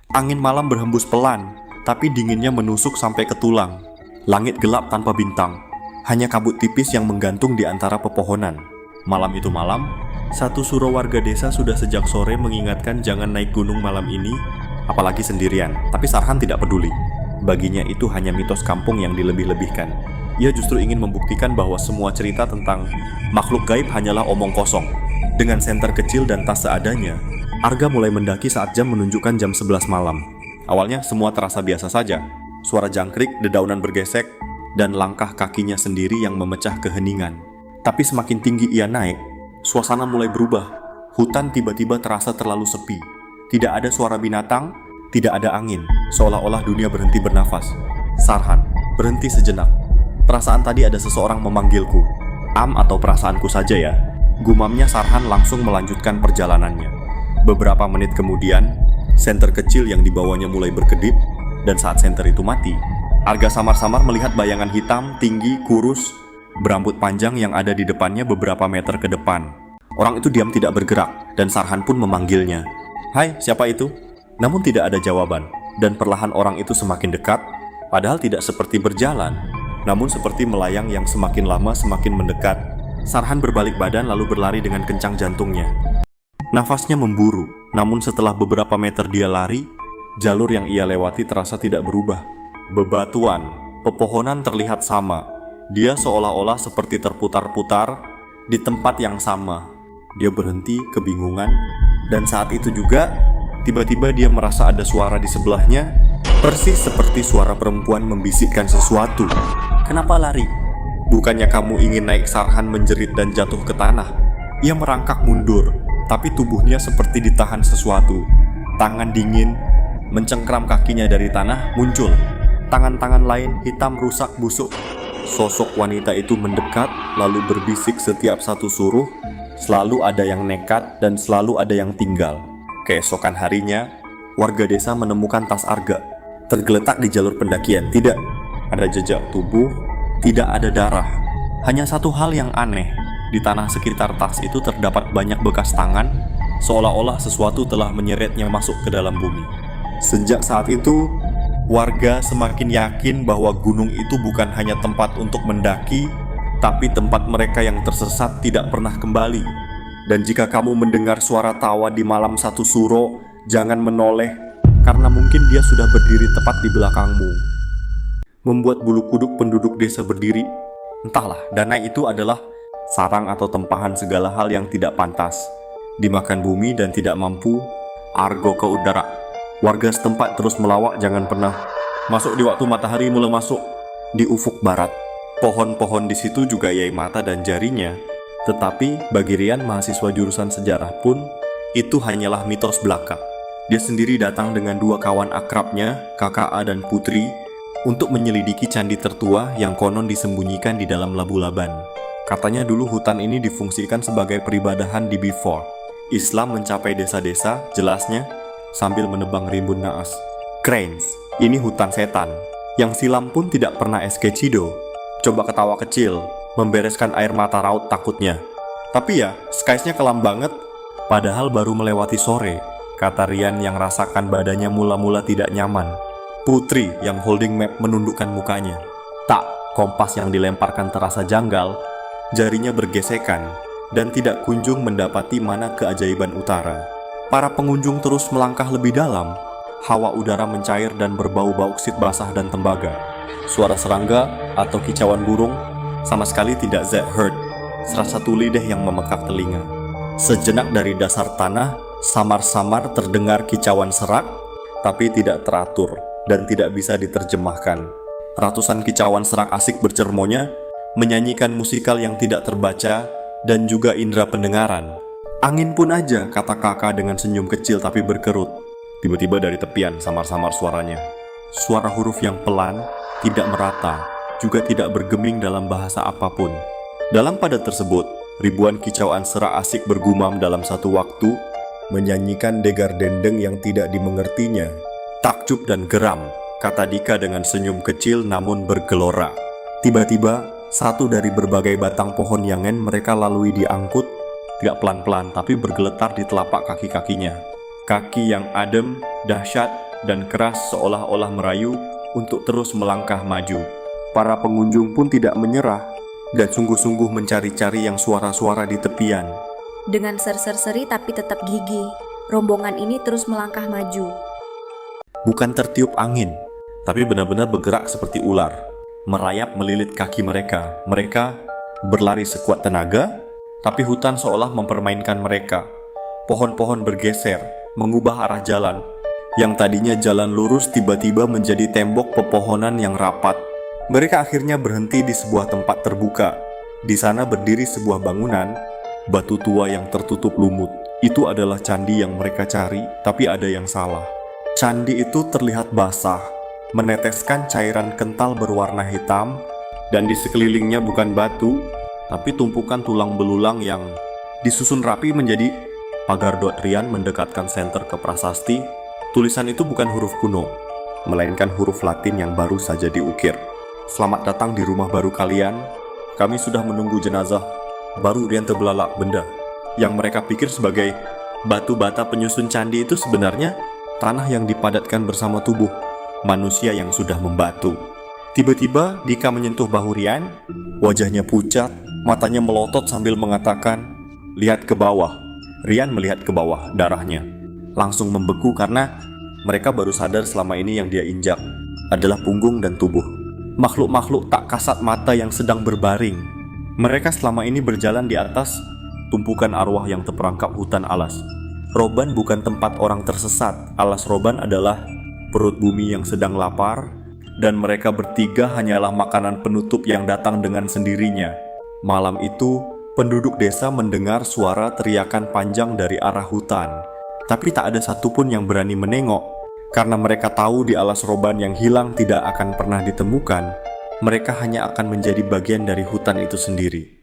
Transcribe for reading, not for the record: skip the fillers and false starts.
Angin malam berhembus pelan, tapi dinginnya menusuk sampai ke tulang. Langit gelap tanpa bintang, hanya kabut tipis yang menggantung di antara pepohonan. Malam itu malam, satu suro warga desa sudah sejak sore mengingatkan jangan naik gunung malam ini, apalagi sendirian. Tapi Sarhan tidak peduli. Baginya itu hanya mitos kampung yang dilebih-lebihkan. Ia justru ingin membuktikan bahwa semua cerita tentang makhluk gaib hanyalah omong kosong. Dengan senter kecil dan tas seadanya, Arga mulai mendaki saat jam menunjukkan jam 11 malam. Awalnya semua terasa biasa saja. Suara jangkrik, dedaunan bergesek, dan langkah kakinya sendiri yang memecah keheningan. Tapi semakin tinggi ia naik, suasana mulai berubah. Hutan tiba-tiba terasa terlalu sepi. Tidak ada suara binatang, tidak ada angin, seolah-olah dunia berhenti bernafas. Sarhan, berhenti sejenak. Perasaan tadi ada seseorang memanggilku. Atau perasaanku saja ya. Gumamnya Sarhan langsung melanjutkan perjalanannya. Beberapa menit kemudian, senter kecil yang dibawanya mulai berkedip, dan saat senter itu mati, Arga samar-samar melihat bayangan hitam, tinggi, kurus, berambut panjang yang ada di depannya beberapa meter ke depan. Orang itu diam tidak bergerak, dan Sarhan pun memanggilnya. "Hai, siapa itu?" Namun tidak ada jawaban, dan perlahan orang itu semakin dekat, padahal tidak seperti berjalan, namun seperti melayang yang semakin lama semakin mendekat. Sarhan berbalik badan lalu berlari dengan kencang jantungnya. Nafasnya memburu, namun setelah beberapa meter dia lari, jalur yang ia lewati terasa tidak berubah. Bebatuan, pepohonan terlihat sama. Dia seolah-olah seperti terputar-putar di tempat yang sama. Dia berhenti, kebingungan, dan saat itu juga, tiba-tiba dia merasa ada suara di sebelahnya, persis seperti suara perempuan membisikkan sesuatu. "Kenapa lari? Bukannya kamu ingin naik?" Sarhan menjerit dan jatuh ke tanah. Ia merangkak mundur, tapi tubuhnya seperti ditahan sesuatu. Tangan dingin mencengkram kakinya dari tanah muncul. Tangan-tangan lain hitam rusak busuk. Sosok wanita itu mendekat lalu berbisik setiap satu suruh. Selalu ada yang nekat dan selalu ada yang tinggal. Keesokan harinya, warga desa menemukan tas Arga tergeletak di jalur pendakian. Tidak ada jejak tubuh, tidak ada darah. Hanya satu hal yang aneh. Di tanah sekitar tas itu terdapat banyak bekas tangan, seolah-olah sesuatu telah menyeretnya masuk ke dalam bumi. Sejak saat itu, warga semakin yakin bahwa gunung itu bukan hanya tempat untuk mendaki, tapi tempat mereka yang tersesat tidak pernah kembali. Dan jika kamu mendengar suara tawa di malam satu suro, jangan menoleh, karena mungkin dia sudah berdiri tepat di belakangmu. Membuat bulu kuduk penduduk desa berdiri. Entahlah, Danai itu adalah sarang atau tempahan segala hal yang tidak pantas, dimakan bumi dan tidak mampu. Argo ke udara. Warga setempat terus melawak jangan pernah masuk di waktu matahari mulai masuk di ufuk barat. Pohon-pohon di situ juga yai mata dan jarinya. Tetapi bagi Rian, mahasiswa jurusan sejarah pun, itu hanyalah mitos belaka. Dia sendiri datang dengan dua kawan akrabnya, KKA dan Putri, untuk menyelidiki candi tertua yang konon disembunyikan di dalam Labu-Laban. Katanya dulu hutan ini difungsikan sebagai peribadahan di Before Islam mencapai desa-desa, jelasnya, sambil menebang rimbun naas. Cranes, ini hutan setan. Yang silam pun tidak pernah esquecido. Coba ketawa kecil, membereskan air mata raut takutnya. Tapi ya, skies-nya kelam banget. Padahal baru melewati sore, kata Rian yang rasakan badannya mula-mula tidak nyaman. Putri yang holding map menundukkan mukanya. Tak, kompas yang dilemparkan terasa janggal. Jarinya bergesekan dan tidak kunjung mendapati mana keajaiban utara. Para pengunjung terus melangkah lebih dalam. Hawa udara mencair dan berbau bauksit basah dan tembaga. Suara serangga atau kicauan burung sama sekali tidak heard. Serasa tuli deh yang memekak telinga. Sejenak dari dasar tanah, samar-samar terdengar kicauan serak, tapi tidak teratur dan tidak bisa diterjemahkan. Ratusan kicauan serak asik bercermonya, menyanyikan musikal yang tidak terbaca, dan juga indera pendengaran. "Angin pun aja," kata kakak dengan senyum kecil tapi berkerut. Tiba-tiba dari tepian samar-samar suaranya. Suara huruf yang pelan, tidak merata, juga tidak bergeming dalam bahasa apapun. Dalam padat tersebut, ribuan kicauan serak asik bergumam dalam satu waktu, menyanyikan degar dendeng yang tidak dimengertinya. "Takjub dan geram," kata Dika dengan senyum kecil namun bergelora. Tiba-tiba, satu dari berbagai batang pohon yangen mereka lalui diangkut, tidak pelan-pelan tapi bergeletar di telapak kaki-kakinya. Kaki yang adem, dahsyat, dan keras seolah-olah merayu untuk terus melangkah maju. Para pengunjung pun tidak menyerah dan sungguh-sungguh mencari-cari yang suara-suara di tepian. Dengan ser-ser-seri tapi tetap gigih, rombongan ini terus melangkah maju. Bukan tertiup angin, tapi benar-benar bergerak seperti ular, merayap melilit kaki mereka. Mereka berlari sekuat tenaga, tapi hutan seolah mempermainkan mereka. Pohon-pohon bergeser, mengubah arah jalan. Yang tadinya jalan lurus tiba-tiba menjadi tembok pepohonan yang rapat. Mereka akhirnya berhenti di sebuah tempat terbuka. Di sana berdiri sebuah bangunan, batu tua yang tertutup lumut. Itu adalah candi yang mereka cari, tapi ada yang salah. Candi itu terlihat basah, meneteskan cairan kental berwarna hitam, dan di sekelilingnya bukan batu, tapi tumpukan tulang belulang yang disusun rapi menjadi pagar. Rian mendekatkan senter ke prasasti. Tulisan itu bukan huruf kuno, melainkan huruf Latin yang baru saja diukir. Selamat datang di rumah baru kalian. Kami sudah menunggu jenazah. Baru Rian terbelalak. Benda yang mereka pikir sebagai batu bata penyusun candi itu sebenarnya tanah yang dipadatkan bersama tubuh manusia yang sudah membatu. Tiba-tiba Dika menyentuh bahu Rian. Wajahnya pucat, matanya melotot sambil mengatakan, "Lihat ke bawah." Rian melihat ke bawah, darahnya langsung membeku karena mereka baru sadar selama ini yang dia injak adalah punggung dan tubuh makhluk-makhluk tak kasat mata yang sedang berbaring. Mereka selama ini berjalan di atas tumpukan arwah yang terperangkap hutan alas. Roban bukan tempat orang tersesat. Alas Roban adalah perut bumi yang sedang lapar, dan mereka bertiga hanyalah makanan penutup yang datang dengan sendirinya. Malam itu, penduduk desa mendengar suara teriakan panjang dari arah hutan. Tapi tak ada satupun yang berani menengok, karena mereka tahu di alas Roban yang hilang tidak akan pernah ditemukan. Mereka hanya akan menjadi bagian dari hutan itu sendiri.